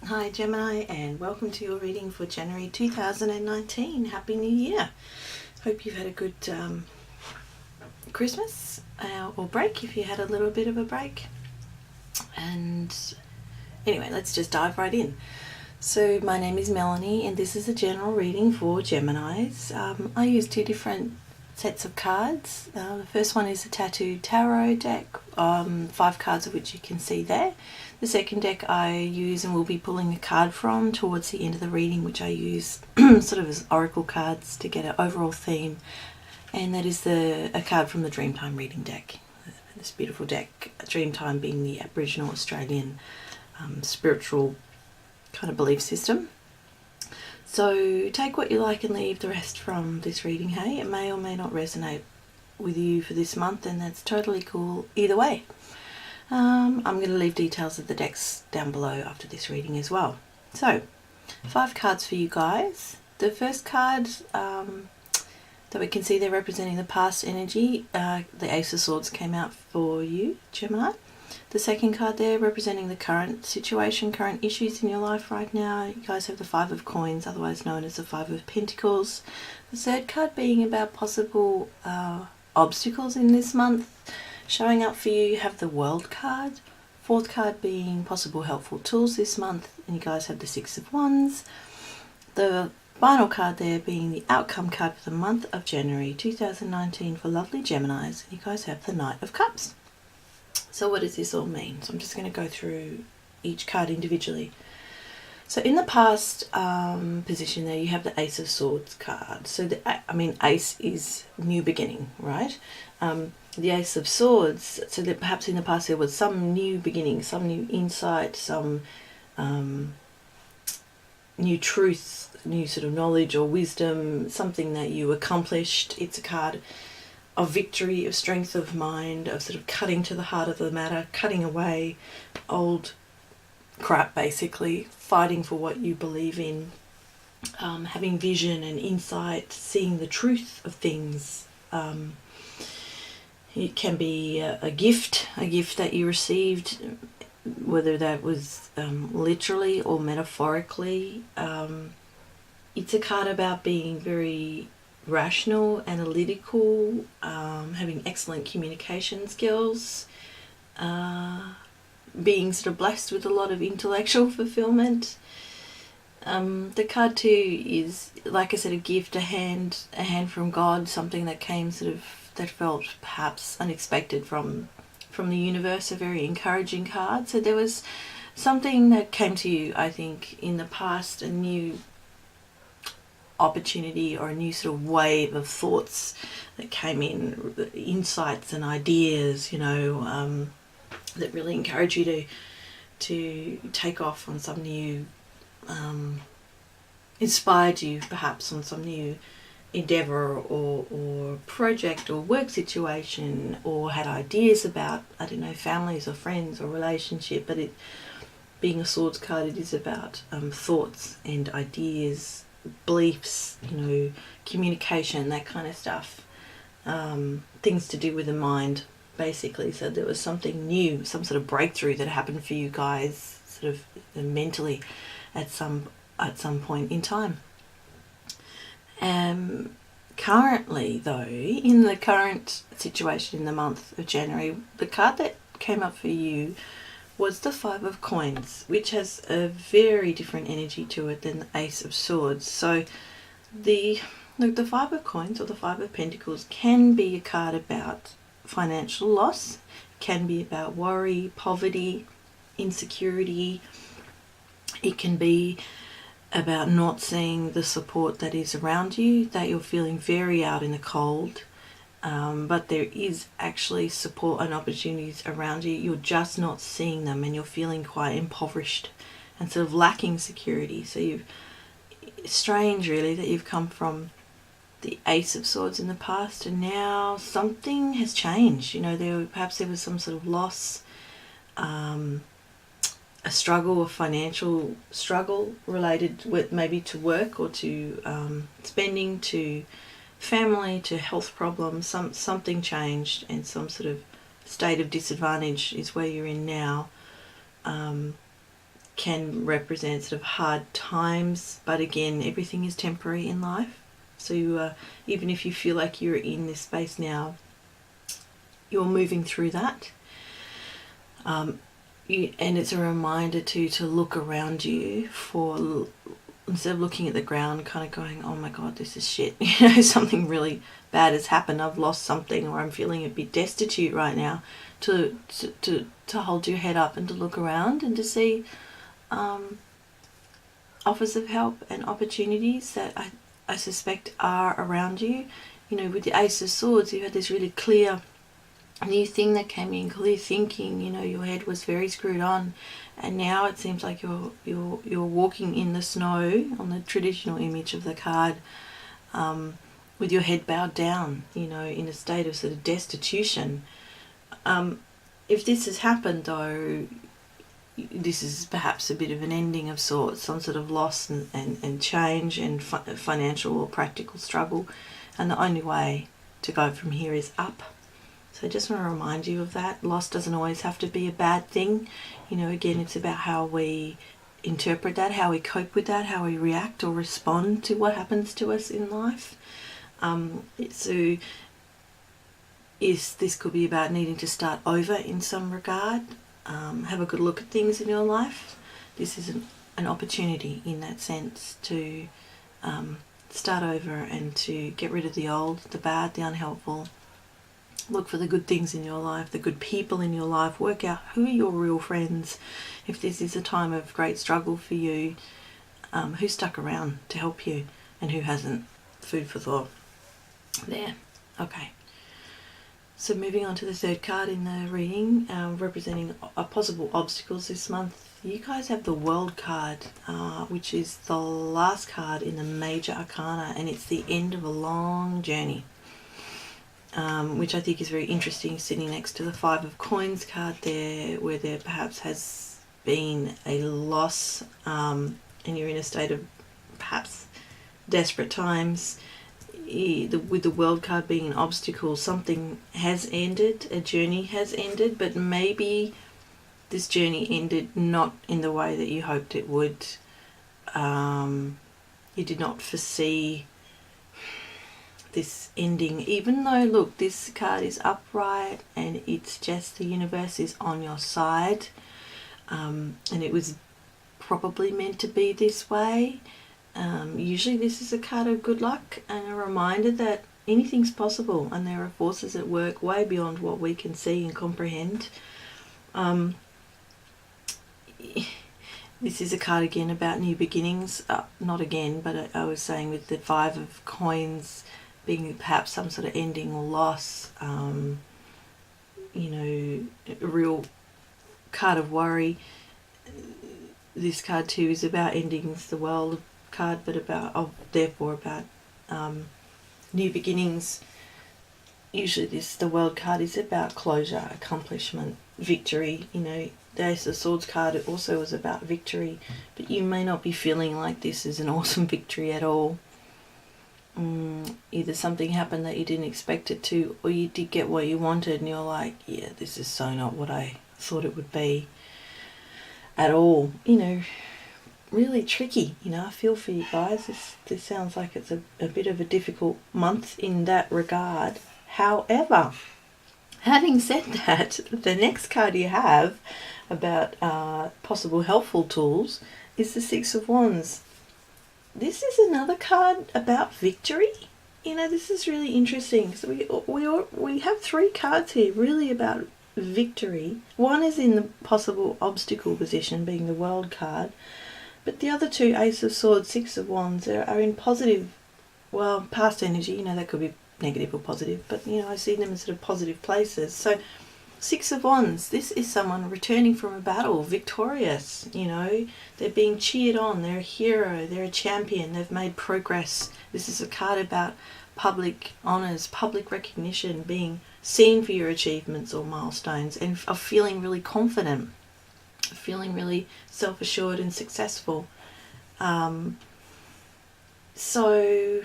Hi Gemini, and welcome to your reading for January 2019. Happy New Year. Hope you've had a good Christmas or break if you had a little bit of a break. And anyway, let's just dive right in. So my name is Melanie and this is a general reading for Geminis. I use two different sets of cards. The first one is a Tattoo Tarot deck, 5 cards of which you can see there. The second deck I use and will be pulling a card from towards the end of the reading, which I use sort of as oracle cards to get an overall theme, and that is a card from the Dreamtime Reading deck. This beautiful deck, Dreamtime being the Aboriginal Australian spiritual kind of belief system. So take what you like and leave the rest from this reading, hey? It may or may not resonate with you for this month, and that's totally cool either way. I'm going to leave details of the decks down below after this reading as well. So, 5 cards for you guys. The first card that we can see there representing the past energy, the Ace of Swords came out for you, Gemini. The second card there representing the current situation, current issues in your life right now. You guys have the 5 of Coins, otherwise known as the 5 of Pentacles. The third card being about possible obstacles in this month showing up for you. You have the World card. Fourth card being possible helpful tools this month, and you guys have the 6 of Wands. The final card there being the outcome card for the month of January 2019 for lovely Geminis, and you guys have the Knight of Cups. So what does this all mean? So I'm just going to go through each card individually. So in the past position there, you have the Ace of Swords card. So Ace is new beginning, right? The Ace of Swords, so that perhaps in the past there was some new beginning, some new insight, some new truth, new sort of knowledge or wisdom, something that you accomplished. It's a card of victory, of strength of mind, of sort of cutting to the heart of the matter, cutting away old crap basically, fighting for what you believe in, having vision and insight, seeing the truth of things. It can be a gift that you received, whether that was literally or metaphorically. It's a card about being very rational, analytical, having excellent communication skills, being sort of blessed with a lot of intellectual fulfillment. The card too is, like I said, a gift, a hand from God, something that came that felt perhaps unexpected from the universe, a very encouraging card. So there was something that came to you, I think, in the past, a new opportunity or a new sort of wave of thoughts that came in, insights and ideas, that really encourage you to take off on some new, inspired you perhaps on some new endeavour or project or work situation, or had ideas about, I don't know, families or friends or relationship. But it being a swords card, it is about thoughts and ideas, beliefs, communication, that kind of stuff, things to do with the mind basically. So there was something new, some sort of breakthrough that happened for you guys sort of mentally at some point in time. Currently though, in the current situation in the month of January, the card that came up for you was the 5 of Coins, which has a very different energy to it than the Ace of Swords. So the 5 of Coins or the 5 of Pentacles can be a card about financial loss, can be about worry, poverty, insecurity. It can be about not seeing the support that is around you, that you're feeling very out in the cold, but there is actually support and opportunities around you. You're just not seeing them, and you're feeling quite impoverished and sort of lacking security. So it's strange really that you've come from the Ace of Swords in the past and now something has changed. Perhaps there was some sort of loss, a struggle, a financial struggle related with maybe to work or to spending, to family, to health problems. Something changed, and some sort of state of disadvantage is where you're in now. can represent sort of hard times, but again, everything is temporary in life. So even if you feel like you're in this space now, you're moving through that. And it's a reminder to look around you for, instead of looking at the ground kind of going, oh my god, this is shit, you know, something really bad has happened, I've lost something, or I'm feeling a bit destitute right now, to hold your head up and to look around and to see offers of help and opportunities that I suspect are around you. You know, with the Ace of Swords, you had this really clear new thing that came in, clear thinking. You know, your head was very screwed on, and now it seems like you're walking in the snow on the traditional image of the card, with your head bowed down, you know, in a state of sort of destitution. If this has happened though, this is perhaps a bit of an ending of sorts, some sort of loss and change and financial or practical struggle, and the only way to go from here is up. So I just want to remind you of that. Loss doesn't always have to be a bad thing. You know, again, it's about how we interpret that, how we cope with that, how we react or respond to what happens to us in life. So this could be about needing to start over in some regard. Have a good look at things in your life. This is an opportunity in that sense to start over and to get rid of the old, the bad, the unhelpful. Look for the good things in your life, the good people in your life. Work out who are your real friends. If this is a time of great struggle for you, who stuck around to help you and who hasn't. Food for thought there. Okay. So moving on to the third card in the reading, representing possible obstacles this month. You guys have the World card, which is the last card in the major arcana, and it's the end of a long journey, which I think is very interesting, sitting next to the Five of Coins card there, where there perhaps has been a loss, and you're in a state of perhaps desperate times. With the World card being an obstacle, something has ended, a journey has ended, but maybe this journey ended not in the way that you hoped it would. You did not foresee this ending, even though, look, this card is upright and it's just the universe is on your side, and it was probably meant to be this way. Usually this is a card of good luck and a reminder that anything's possible, and there are forces at work way beyond what we can see and comprehend. This is a card again about new beginnings, not again, but I was saying with the Five of Coins being perhaps some sort of ending or loss, you know, a real card of worry. This card too is about endings, the World card, but therefore about new beginnings. Usually the World card is about closure, accomplishment, victory. You know, the Ace of Swords card also was about victory, but you may not be feeling like this is an awesome victory at all. Either something happened that you didn't expect it to, or you did get what you wanted and you're like, yeah, this is so not what I thought it would be at all. You know, really tricky. You know, I feel for you guys. This sounds like it's a bit of a difficult month in that regard. However, having said that, the next card you have about possible helpful tools is the Six of Wands. This is another card about victory. You know, this is really interesting. So we have three cards here really about victory. One is in the possible obstacle position, being the World card, but the other two, Ace of Swords, Six of Wands, are in positive, well, past energy. You know, that could be negative or positive, but you know, I see them as sort of positive places. So Six of Wands, this is someone returning from a battle, victorious. You know, they're being cheered on, they're a hero, they're a champion, they've made progress. This is a card about public honours, public recognition, being seen for your achievements or milestones, and of feeling really confident, feeling really self-assured and successful. So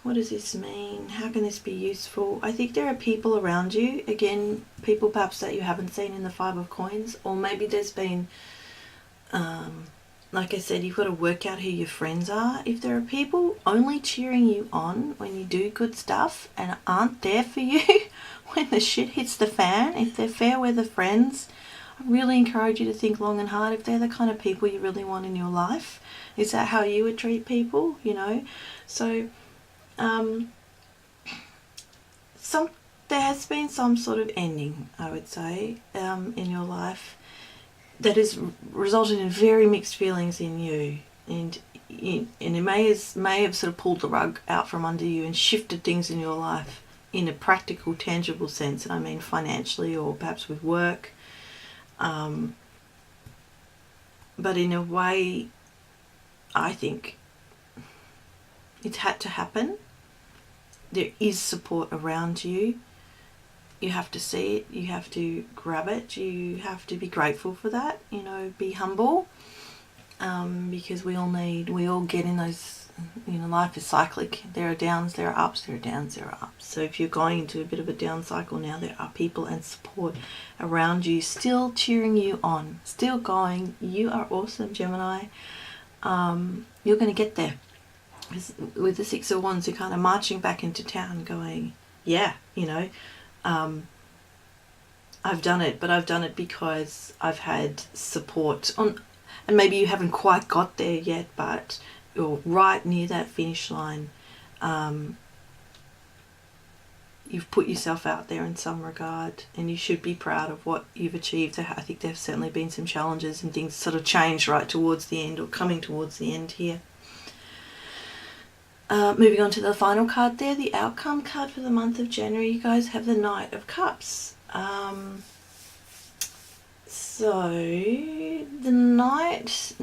what does this mean? How can this be useful? I think there are people around you, again, people perhaps that you haven't seen in the Five of Coins, or maybe there's been like I said, you've got to work out who your friends are. If there are people only cheering you on when you do good stuff and aren't there for you when the shit hits the fan, if they're fair weather friends, I really encourage you to think long and hard if they're the kind of people you really want in your life. Is that how you would treat people, you know? So there has been some sort of ending, I would say, in your life that has resulted in very mixed feelings in you, and it may have sort of pulled the rug out from under you and shifted things in your life in a practical, tangible sense, and I mean financially or perhaps with work, but in a way I think it's had to happen. There is support around you. You have to see it, you have to grab it, you have to be grateful for that, you know, be humble, because we all get in those, you know, life is cyclic. There are downs, there are ups, there are downs, there are ups. So if you're going into a bit of a down cycle now, there are people and support around you still cheering you on, still going, you are awesome, Gemini. You're going to get there. With the Six of Wands, you're kind of marching back into town going, yeah, you know, I've done it, but I've done it because I've had support on, and maybe you haven't quite got there yet, but you're right near that finish line. You've put yourself out there in some regard, and you should be proud of what you've achieved. I think there's certainly been some challenges and things sort of changed right towards the end, or coming towards the end here. Moving on to the final card there, the outcome card for the month of January, you guys have the Knight of Cups. So the Knight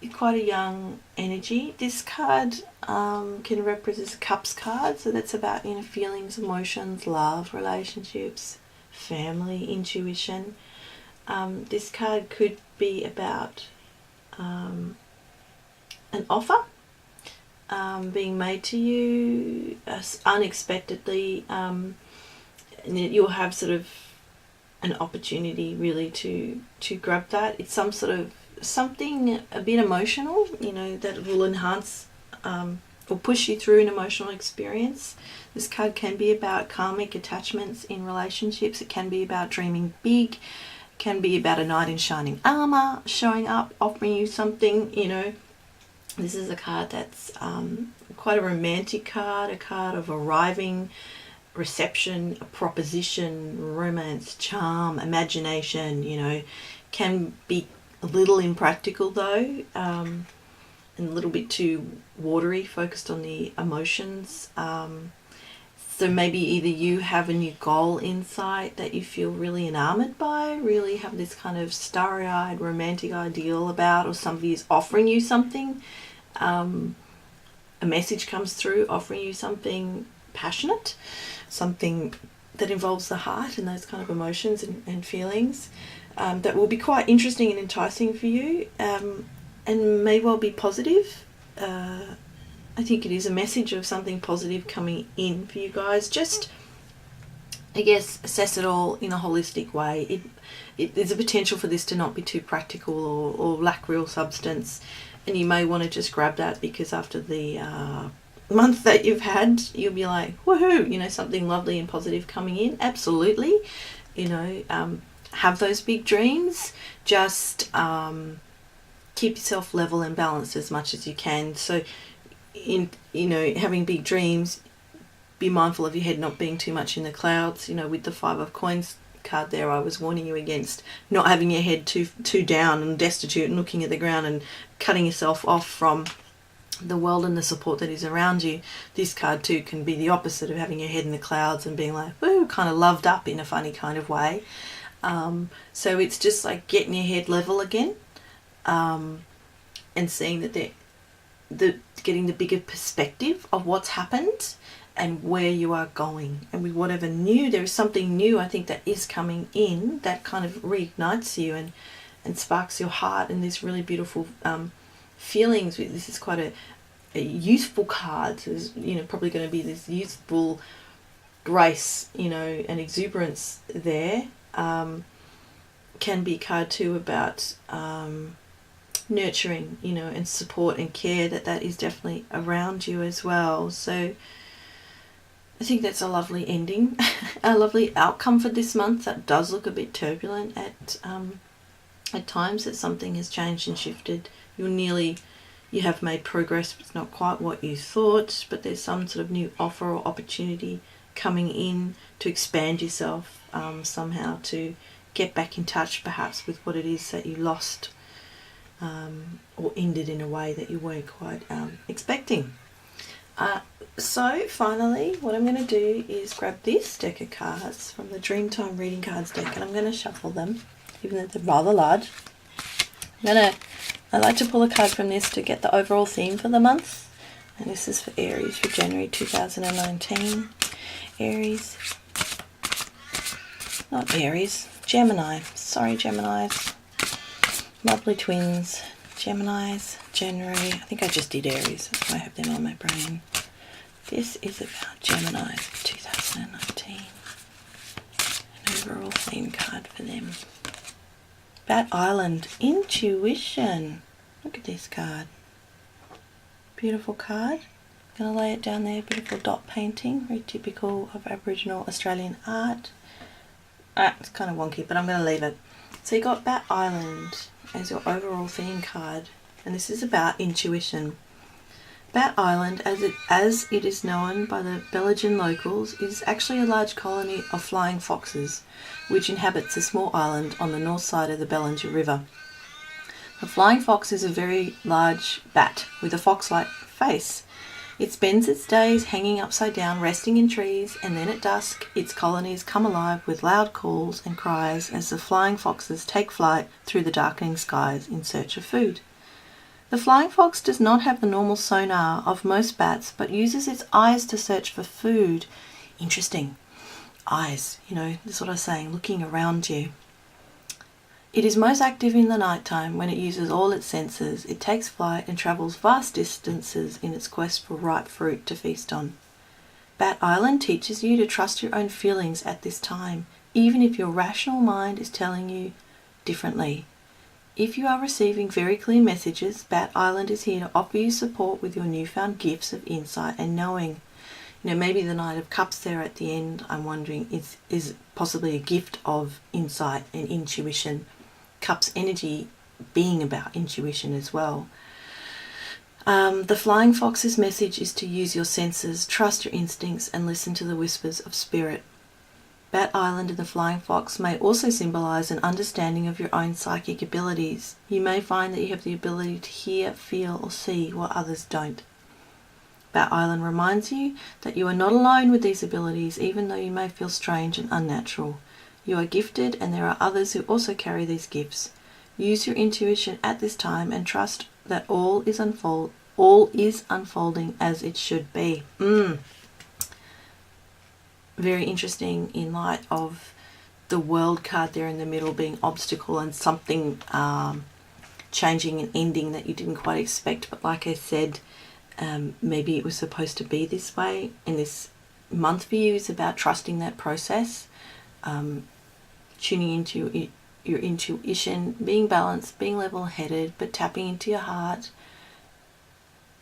is quite a young energy. This card can represent a Cups card, so that's about, you know, feelings, emotions, love, relationships, family, intuition. This card could be about an offer being made to you unexpectedly, and you'll have sort of an opportunity really to grab that. It's some sort of something a bit emotional, you know, that will enhance or push you through an emotional experience. This card can be about karmic attachments in relationships. It can be about dreaming big. It can be about a knight in shining armor showing up, offering you something, you know. This is a card that's quite a romantic card, a card of arriving, reception, a proposition, romance, charm, imagination, you know. Can be a little impractical though, and a little bit too watery, focused on the emotions. So maybe either you have a new goal in sight that you feel really enamored by, really have this kind of starry-eyed romantic ideal about, or somebody is offering you something. A message comes through offering you something passionate, something that involves the heart and those kind of emotions and feelings, that will be quite interesting and enticing for you, and may well be positive. I think it is a message of something positive coming in for you guys. Just, I guess, assess it all in a holistic way. There's a potential for this to not be too practical or lack real substance, and you may want to just grab that because after the month that you've had, you'll be like, woohoo, you know, something lovely and positive coming in. Absolutely, you know, have those big dreams. Just keep yourself level and balanced as much as you can. So, you know, having big dreams, be mindful of your head not being too much in the clouds. You know, with the Five of Coins card there, I was warning you against not having your head too down and destitute and looking at the ground and cutting yourself off from the world and the support that is around you. This card too can be the opposite of having your head in the clouds and being like, woo, kind of loved up in a funny kind of way. So it's just like getting your head level again, and seeing that getting the bigger perspective of what's happened and where you are going. And with whatever new, there is something new, I think, that is coming in that kind of reignites you and sparks your heart and this really beautiful feelings. This is quite a youthful card. So there's, you know, probably going to be this youthful grace, you know, and exuberance there, can be a card too about nurturing, you know, and support and care, that is definitely around you as well. So I think that's a lovely ending, a lovely outcome for this month. That does look a bit turbulent at times, that something has changed and shifted. You have made progress, but it's not quite what you thought, but there's some sort of new offer or opportunity coming in to expand yourself somehow, to get back in touch perhaps with what it is that you lost or ended in a way that you weren't quite expecting. So finally, what I'm going to do is grab this deck of cards from the Dreamtime Reading Cards deck, and I'm going to shuffle them, even though they're rather large. I like to pull a card from this to get the overall theme for the month, and this is for Aries for January 2019. Aries, not Aries, Gemini. Sorry, Geminis. Lovely twins. Geminis, January. I think I just did Aries. That's why I have them on my brain. This is about Geminis for 2019. An overall theme card for them. Bat Island, Intuition. Look at this card. Beautiful card. Gonna lay it down there. Beautiful dot painting, very typical of Aboriginal Australian art. It's kind of wonky, but I'm gonna leave it. So you got Bat Island as your overall theme card, and this is about intuition. Bat Island, as it is known by the Belgian locals, is actually a large colony of flying foxes, which inhabits a small island on the north side of the Bellinger River. The flying fox is a very large bat with a fox-like face. It spends its days hanging upside down, resting in trees, and then at dusk its colonies come alive with loud calls and cries as the flying foxes take flight through the darkening skies in search of food. The flying fox does not have the normal sonar of most bats, but uses its eyes to search for food. Interesting. Eyes, you know, that's what I was saying, looking around you. It is most active in the nighttime when it uses all its senses. It takes flight and travels vast distances in its quest for ripe fruit to feast on. Bat Island teaches you to trust your own feelings at this time, even if your rational mind is telling you differently. If you are receiving very clear messages, Bat Island is here to offer you support with your newfound gifts of insight and knowing. You know, maybe the Knight of Cups there at the end, I'm wondering, is possibly a gift of insight and intuition. Cups energy being about intuition as well. The Flying Fox's message is to use your senses, trust your instincts, and listen to the whispers of spirit. Bat Island and the Flying Fox may also symbolize an understanding of your own psychic abilities. You may find that you have the ability to hear, feel, or see what others don't. Bat Island reminds you that you are not alone with these abilities, even though you may feel strange and unnatural. You are gifted, and there are others who also carry these gifts. Use your intuition at this time and trust that all is unfolding as it should be. Very interesting in light of the World card there in the middle being obstacle and something changing and ending that you didn't quite expect. But like I said, maybe it was supposed to be this way, and this month for you is about trusting that process, tuning into your intuition, being balanced, being level-headed, but tapping into your heart,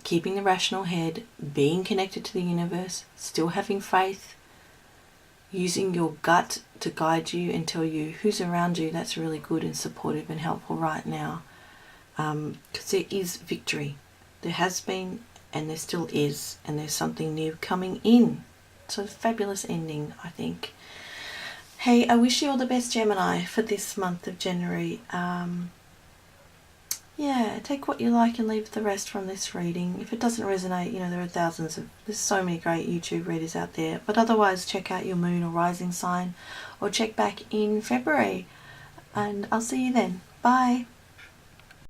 keeping the rational head, being connected to the universe, still having faith, using your gut to guide you and tell you who's around you. That's really good and supportive and helpful right now, because there is victory. There has been, and there still is, and there's something new coming in. So a fabulous ending, I think. Hey, I wish you all the best, Gemini, for this month of January. Yeah, take what you like and leave the rest from this reading. If it doesn't resonate, you know, there's so many great YouTube readers out there. But otherwise, check out your moon or rising sign, or check back in February. And I'll see you then. Bye.